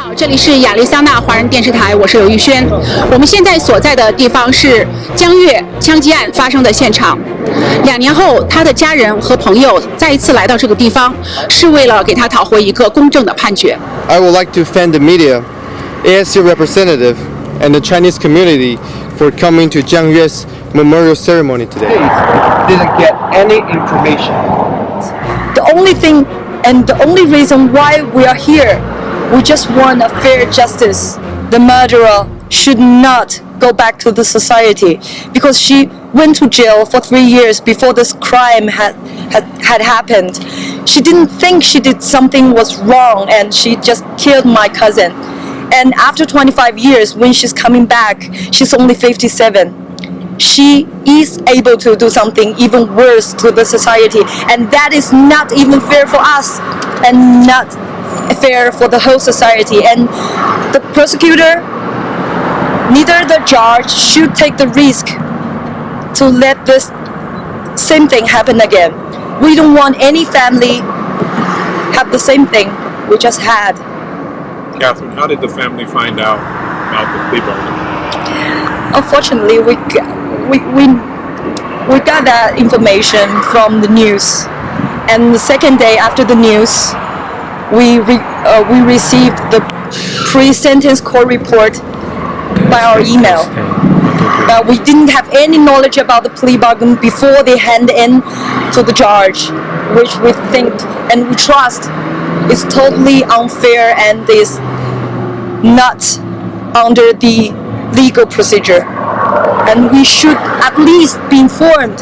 好，这里是亚利桑那华人电视台，我是刘玉轩。我们现在所在的地方是江玥枪击案发生的现场。2年后，他的家人和朋友再一次来到这个地方，是为了给他讨回一个公正的判决。I would like to thank the media, ASU representative, and the Chinese community for coming to Jiang Yue's memorial ceremony today. Didn't get any information. The only thing and the only reason why we are here, we just want a fair justice. The murderer should not go back to the society because she went to jail for 3 years before this crime had happened. She didn't think she did something was wrong and she just killed my cousin. And after 25 years, when she's coming back, she's only 57. She is able to do something even worse to the society, and that is not even fair for us and not fair for the whole society. And the prosecutor, neither the judge should take the risk to let this same thing happen again. We don't want any family have the same thing we just had. Catherine, how did the family find out about the plea bargain? Unfortunately, we got that information from the news, and the second day after the news, we received the pre-sentence court report by our email. But we didn't have any knowledge about the plea bargain before they hand in to the judge, which we think and we trust is totally unfair and is not under the legal procedure. And we should at least be informed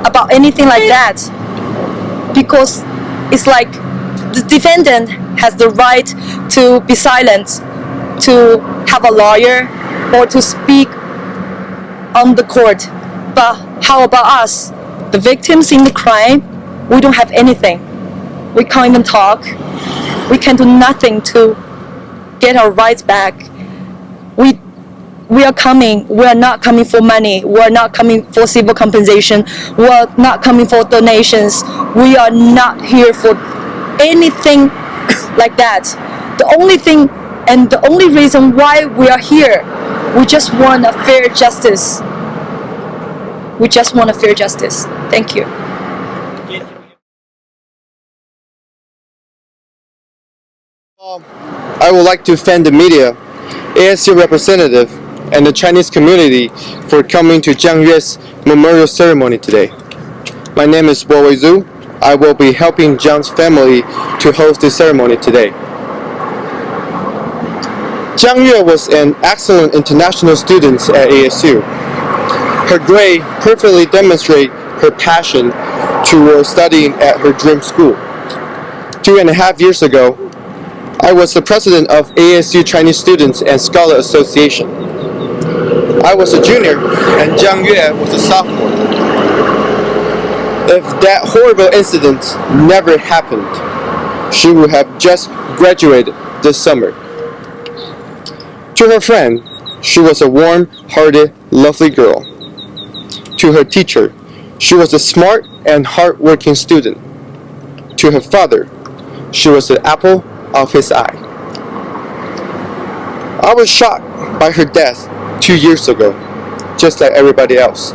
about anything like that, because it's like the defendant has the right to be silent, to have a lawyer, or to speak on the court. But how about us, the victims in the crime? We don't have anything. We can't even talk. We can do nothing to get our rights back. We are coming. We are not coming for money. We are not coming for civil compensation. We are not coming for donations. We are not here for anything like that. The only thing and the only reason why we are here, we just want a fair justice. We just want a fair justice. Thank you. I would like to thank the media, ASU representative, and the Chinese community for coming to Jiang Yue's memorial ceremony today. My name is Yue Jiang. I will be helping Jiang's family to host the ceremony today. Jiang Yue was an excellent international student at ASU. Her grade perfectly demonstrates her passion towards studying at her dream school. 2.5 years ago, I was the president of ASU Chinese Students and Scholar Association. I was a junior and Jiang Yue was a sophomore. If that horrible incident never happened, she would have just graduated this summer. To her friend, she was a warm-hearted, lovely girl. To her teacher, she was a smart and hard-working student. To her father, she was the apple of his eye. I was shocked by her death 2 years ago, just like everybody else.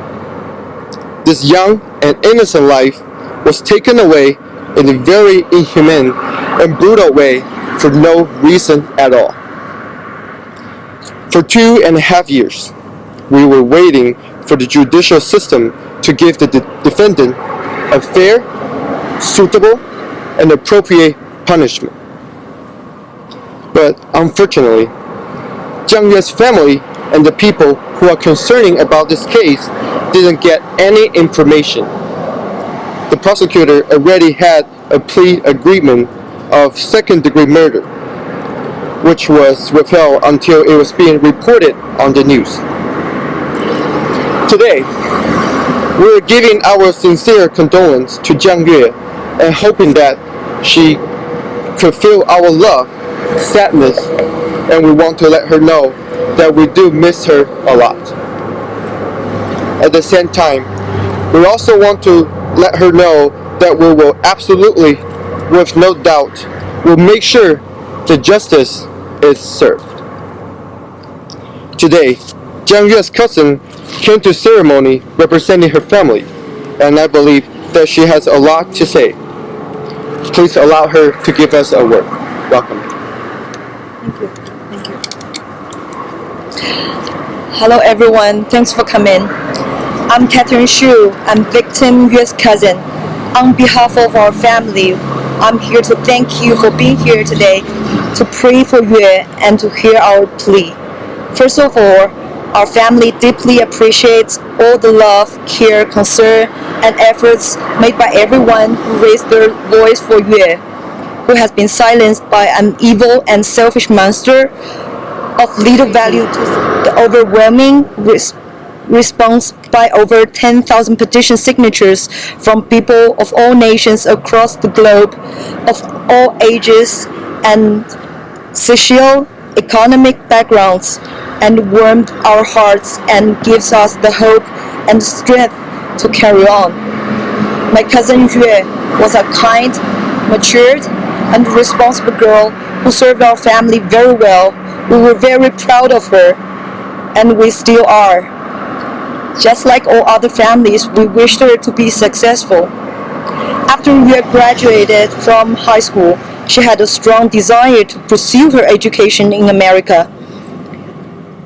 This young and innocent life was taken away in a very inhumane and brutal way for no reason at all. For 2.5 years, we were waiting for the judicial system to give the defendant a fair, suitable, and appropriate punishment. But unfortunately, Jiang Yue's family and the people who are concerning about this case didn't get any information. The prosecutor already had a plea agreement of second-degree murder, which was withheld until it was being reported on the news. Today, we're giving our sincere condolence to Jiang Yue and hoping that she could feel our love, sadness, and we want to let her know that we do miss her a lot. At the same time, we also want to let her know that we will absolutely, with no doubt, will make sure the justice is served. Today, Jiang Yue's cousin came to ceremony representing her family, and I believe that she has a lot to say. Please allow her to give us a word. Welcome. Thank you. Thank you. Hello everyone, thanks for coming. I'm Catherine Xu. I'm victim Yue's cousin. On behalf of our family, I'm here to thank you for being here today to pray for Yue and to hear our plea. First of all, our family deeply appreciates all the love, care, concern, and efforts made by everyone who raised their voice for Yue, who has been silenced by an evil and selfish monster of little value to the overwhelming response by over 10,000 petition signatures from people of all nations across the globe, of all ages and socio-economic backgrounds, and warmed our hearts and gives us the hope and strength to carry on. My cousin Yue was a kind, matured, and responsible girl who served our family very well. We were very proud of her, and we still are. Just like all other families, we wished her to be successful. After Yue graduated from high school, she had a strong desire to pursue her education in America.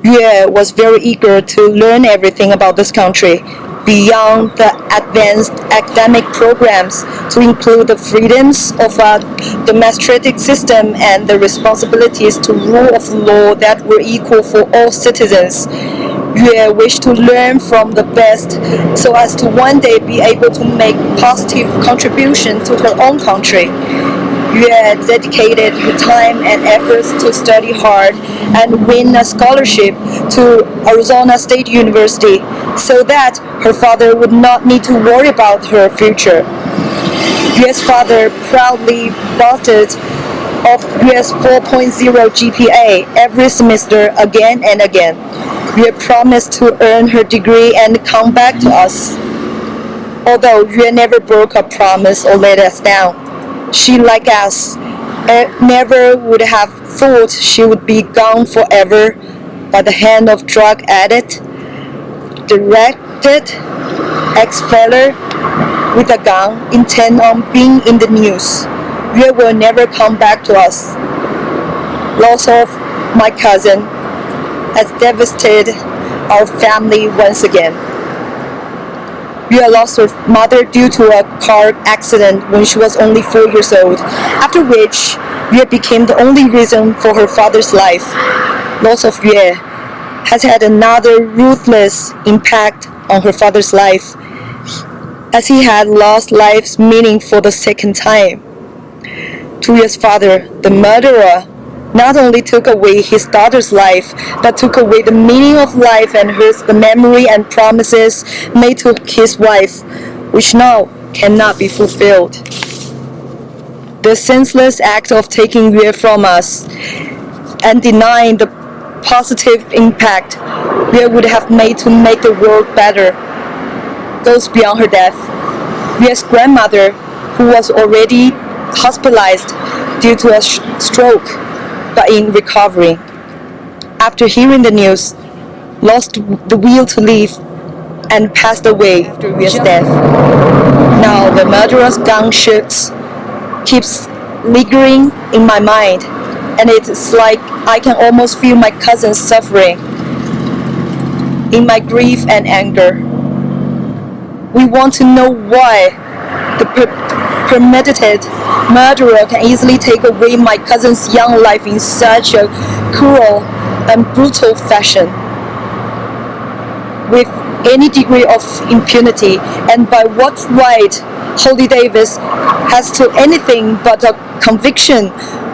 Yue was very eager to learn everything about this country, beyond the advanced academic programs, to include the freedoms of a democratic system and the responsibilities to rule of law that were equal for all citizens. Yue wished to learn from the best so as to one day be able to make positive contribution to her own country. Yue dedicated her time and efforts to study hard and win a scholarship to Arizona State University so that her father would not need to worry about her future. Yue's father proudly boasted of Yue's 4.0 GPA every semester again and again. Yue promised to earn her degree and come back to us. Although Yue never broke her promise or let us down, she, like us, never would have thought she would be gone forever by the hand of drug addict, directed ex-felon with a gun intent on being in the news. Yue will never come back to us. Loss of my cousin has devastated our family once again. Yue lost her mother due to a car accident when she was only 4 years old, after which Yue became the only reason for her father's life. Loss of Yue has had another ruthless impact on her father's life, as he had lost life's meaning for the second time. Yue's father, the murderer, not only took away his daughter's life, but took away the meaning of life and hurt the memory and promises made to his wife, which now cannot be fulfilled. The senseless act of taking Yue from us and denying the positive impact Yue would have made to make the world better goes beyond her death. Yue's grandmother, who was already hospitalized due to a stroke, but in recovery, after hearing the news, lost the will to live and passed away after Yue's death. Now the murderous gunshots keeps lingering in my mind, and it's like I can almost feel my cousin suffering in my grief and anger. We want to know why the premeditated murderer can easily take away my cousin's young life in such a cruel and brutal fashion, with any degree of impunity, and by what right Holly Davis has to anything but a conviction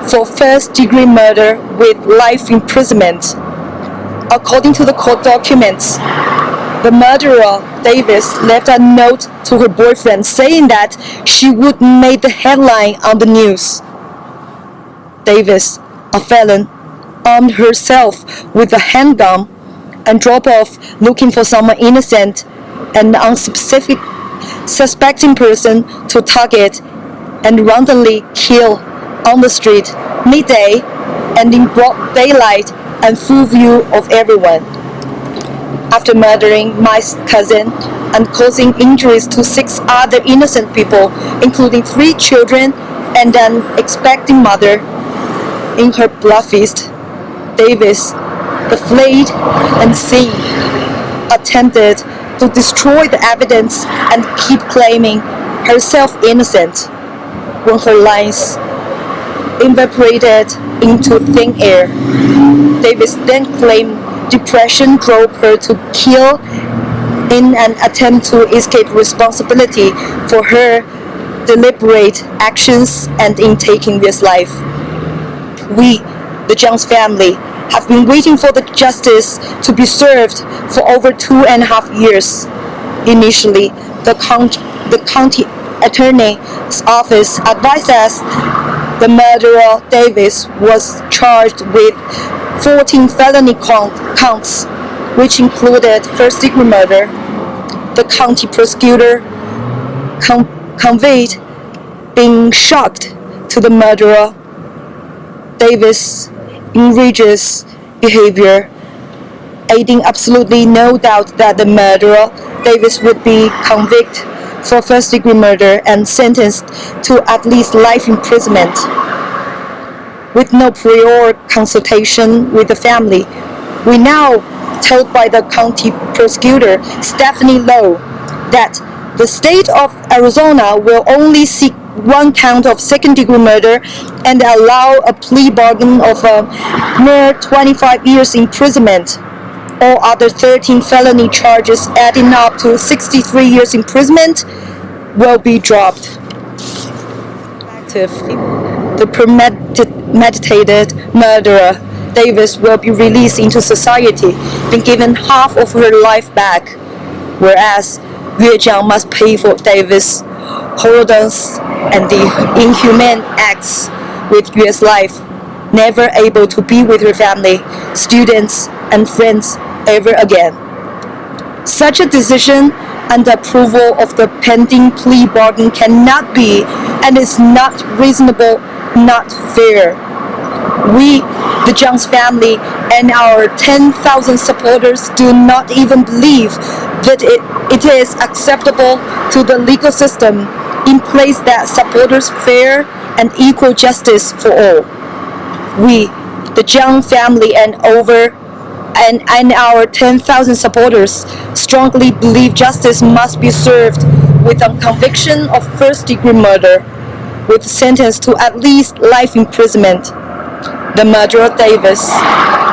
for first-degree murder with life imprisonment. According to the court documents, the murderer, Davis, left a note to her boyfriend saying that she would make the headline on the news. Davis, a felon, armed herself with a handgun and drove off looking for someone innocent and unsuspecting person to target and randomly kill on the street midday and in broad daylight and full view of everyone. After murdering my cousin and causing injuries to 6 other innocent people, including 3 children and an expecting mother, in her blood feast, Davis, the flayed and seen, attempted to destroy the evidence and keep claiming herself innocent. When her lies evaporated into thin air, Davis then claimed depression drove her to kill in an attempt to escape responsibility for her deliberate actions and in taking Yue's life. We, the Jiang's family, have been waiting for the justice to be served for over 2.5 years. Initially, the county attorney's office advised us the murderer Davis was charged with 14 felony counts, which included first-degree murder. The county prosecutor conveyed being shocked to the murderer Davis' egregious behavior, adding absolutely no doubt that the murderer Davis would be convicted for first-degree murder and sentenced to at least life imprisonment. With no prior consultation with the family, we now told by the county prosecutor, Stephanie Lowe, that the state of Arizona will only seek 1 count of second-degree murder and allow a plea bargain of a mere 25 years imprisonment. All other 13 felony charges adding up to 63 years imprisonment will be dropped. The premeditated murderer Davis will be released into society, being given half of her life back, whereas Yue Jiang must pay for Davis' horrendous and the inhumane acts with Yue's life, never able to be with her family, students, and friends ever again. Such a decision and approval of the pending plea bargain cannot be and is not reasonable, not fair. We, the Jiang's family, and our 10,000 supporters do not even believe that it is acceptable to the legal system in place that supporters fair and equal justice for all. We, the Jiang family, and our 10,000 supporters strongly believe justice must be served with a conviction of first-degree murder, with sentence to at least life imprisonment. The murderer Davis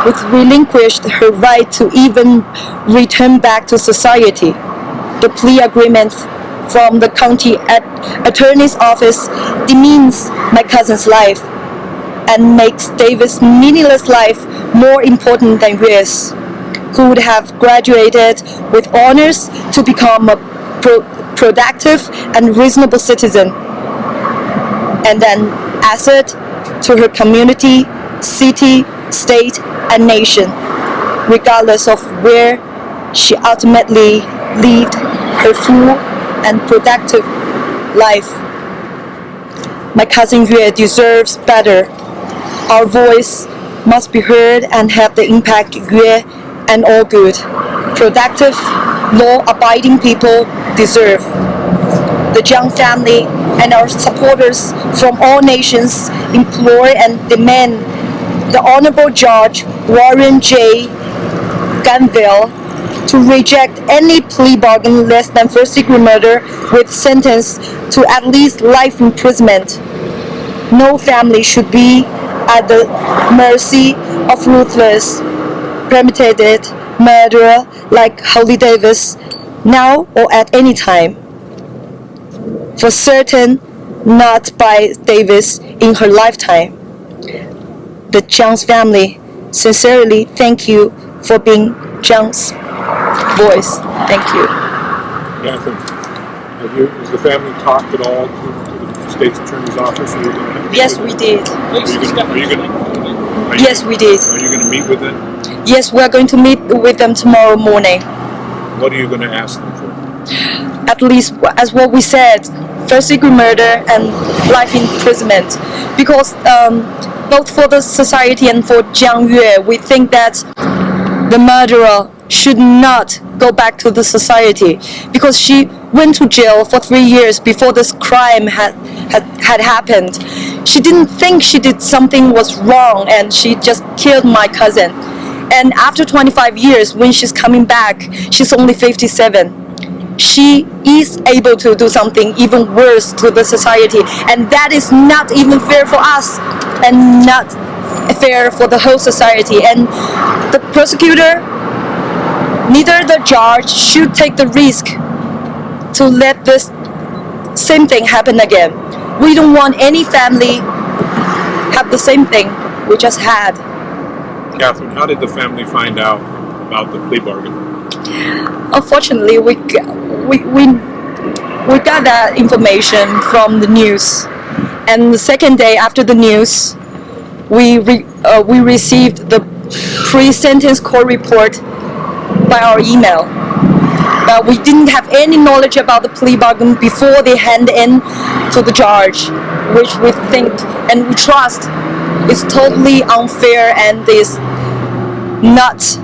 would relinquish her right to even return back to society. The plea agreement from the county attorney's office demeans my cousin's life and makes Davis' meaningless life more important than Yue's, who would have graduated with honors to become a productive and reasonable citizen, and an asset to her community, city, state, and nation, regardless of where she ultimately lived her full and productive life. My cousin Yue deserves better. Our voice must be heard and have the impact Yue and all good, productive, law-abiding people deserve. The Jiang family and our supporters from all nations implore and demand the Honorable Judge Warren J. Granville to reject any plea bargain less than first-degree murder with sentence to at least life imprisonment. No family should be at the mercy of ruthless, premeditated murderer like Holly Davis, now or at any time. For certain, not by Davis in her lifetime. The Jiang's family sincerely thank you for being Jiang's voice. Thank you. Catherine, has the family talked at all to the state's attorney's office? Yes, we did. Yes, we did. Are you going to meet with them? Yes, we're going to meet with them tomorrow morning. What are you going to ask them for? At least, as what we said, first-degree murder and life imprisonment, because both for the society and for Jiang Yue, we think that the murderer should not go back to the society because she went to jail for 3 years before this crime had happened. She didn't think she did something was wrong and she just killed my cousin. And after 25 years, when she's coming back, she's only 57. She is able to do something even worse to the society, and that is not even fair for us and not fair for the whole society. And the prosecutor, neither the judge should take the risk to let this same thing happen again. We don't want any family have the same thing we just had. Catherine, how did the family find out about the plea bargain? Unfortunately, we got that information from the news, and the second day after the news, we received the pre-sentence court report by our email. But we didn't have any knowledge about the plea bargain before they hand in to the judge, which we think and we trust is totally unfair and is not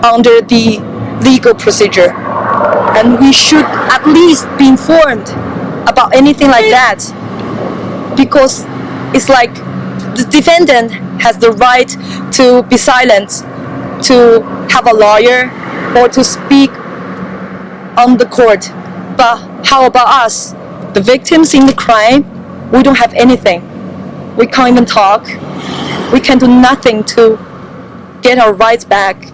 under the legal procedure. And we should at least be informed about anything like that, because it's like the defendant has the right to be silent, to have a lawyer, or to speak on the court. But how about us, the victims in the crime? We don't have anything. We can't even talk. We can do nothing to get our rights back.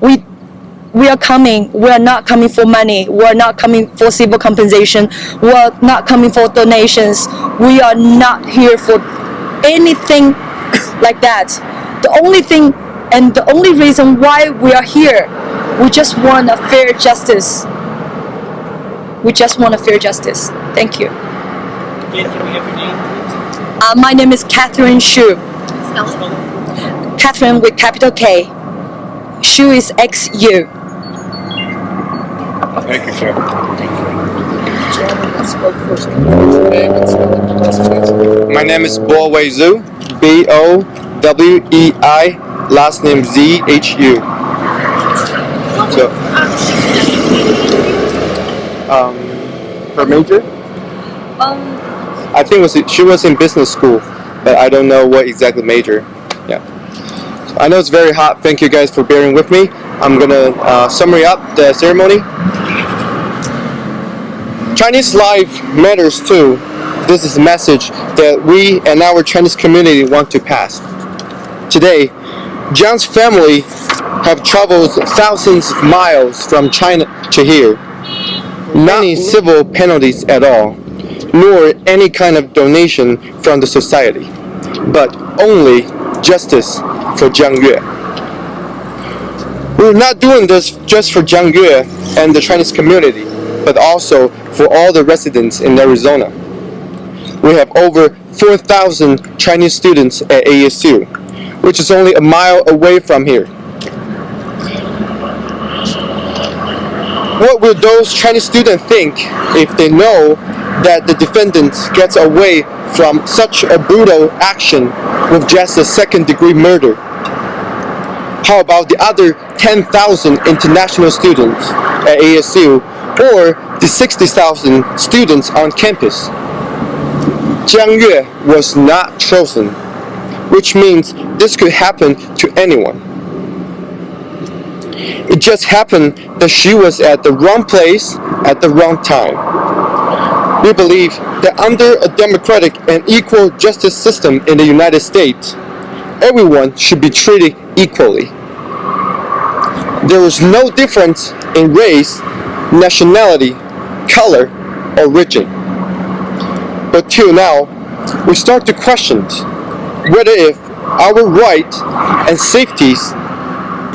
We are coming. We are not coming for money. We are not coming for civil compensation. We are not coming for donations. We are not here for anything like that. The only thing and the only reason why we are here, we just want a fair justice. We just want a fair justice. Thank you. Can we have your name, please? My name is Catherine Xu. Spell it. Catherine with capital K. Xu is XU. Thank you, Catherine. Gentleman that spoke first, can you give your name and spell it for us, please? My name is Bowei Zhu, Bowei, last name Zhu. So, her major? I think she was in business school, but I don't know what exactly major. Yeah. So I know it's very hot. Thank you guys for bearing with me. I'm gonna summary up the ceremony. Chinese life matters too. This is a message that we and our Chinese community want to pass. Today, Jiang's family have traveled thousands of miles from China to here. Not any civil penalties at all, nor any kind of donation from the society, but only justice for Jiang Yue. We're not doing this just for Jiang Yue and the Chinese community, but also for all the residents in Arizona. We have over 4,000 Chinese students at ASU, which is only a mile away from here. What will those Chinese students think if they know that the defendant gets away from such a brutal action with just a second-degree murder? How about the other 10,000 international students at ASU or the 60,000 students on campus? Jiang Yue was not chosen, which means this could happen to anyone. It just happened that she was at the wrong place at the wrong time. We believe that under a democratic and equal justice system in the United States, everyone should be treated equally. There is no difference in race, nationality, color, or religion. But till now, we start to question whether if our rights and safeties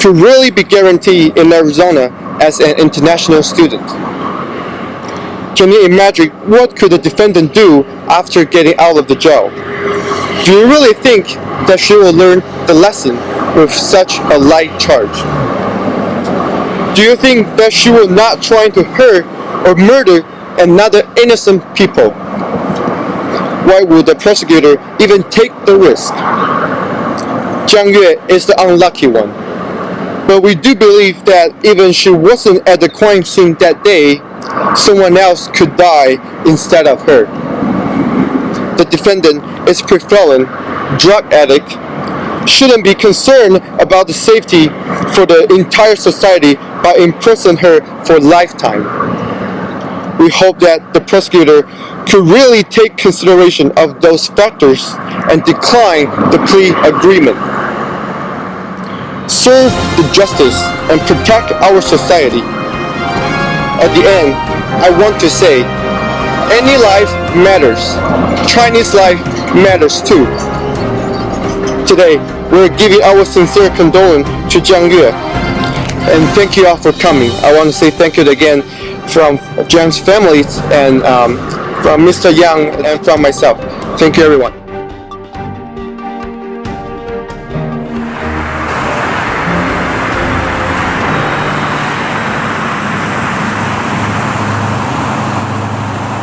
could really be guaranteed in Arizona as an international student. Can you imagine what could the defendant do after getting out of the jail? Do you really think that she will learn the lesson with such a light charge? Do you think that she will not try to hurt or murder another innocent people? why would the prosecutor even take the risk? Jiang Yue is the unlucky one. But we do believe that even she wasn't at the crime scene that day, someone else could die instead of her. The defendant is pre-felon, drug addict, shouldn't be concerned about the safety for the entire society by imprisoning her for lifetime. We hope that the prosecutor could really take consideration of those factors and decline the plea agreement. Serve the justice and protect our society. At the end, I want to say, any life matters. Chinese life matters too. Today, we're giving our sincere condolence to Jiang Yue. And thank you all for coming. I want to say thank you again from Jiang's family and from Mr. Yang and from myself. Thank you everyone.